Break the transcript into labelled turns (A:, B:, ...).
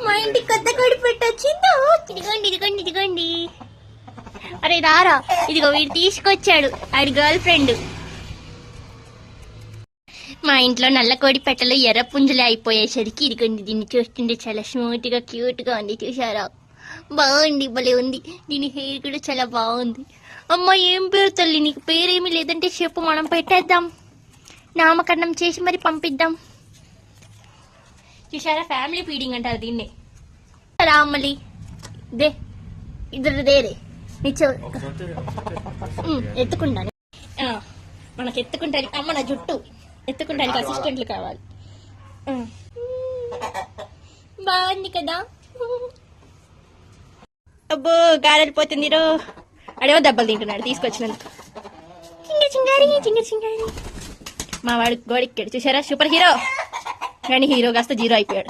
A: మా ఇంటికి కొత్త కోడి పెట్టొచ్చిందో. ఇదిగోండి ఇదిగోండి ఇదిగోండి. అరే రారా, ఇదిగో వీడు తీసుకొచ్చాడు ఆడి గర్ల్ ఫ్రెండ్. మా ఇంట్లో నల్ల కోడి పెట్టలు ఎర్ర పుంజులే అయిపోయేసరికి ఇదిగోండి దీన్ని చూస్తుంటే చాలా స్మూత్ గా క్యూట్ గా ఉంది. చూసారా, బాగుంది, భలే ఉంది. దీని హెయిర్ కూడా చాలా బాగుంది. అమ్మ ఏం పేరు తల్లి, నీకు పేరేమీ లేదంటే చెప్పు, మనం పెట్టేద్దాం, నామకరణం చేసి మరి పంపిద్దాం. చూసారా, ఫ్యామిలీ ఫీడింగ్ అంటారు దీన్ని. రామలి దే ఇద్దరు దేరే ఎత్తుకుంటాను. మనకు ఎత్తుకుంటాను. అమ్మ నా జుట్టు ఎత్తుకుంటానికి అసిస్టెంట్లు కావాలి. బాగుంది కదా. అబ్బో గారెలిపోతుంది రో. అడేవో దెబ్బలు తింటున్నాడు తీసుకొచ్చినందుకు. చింగారి చింగారి చింగారి. మా వాడు గోడెక్కాడు. చూసారా, సూపర్ హీరో కానీ హీరో కాస్త జీరో అయిపోయాడు.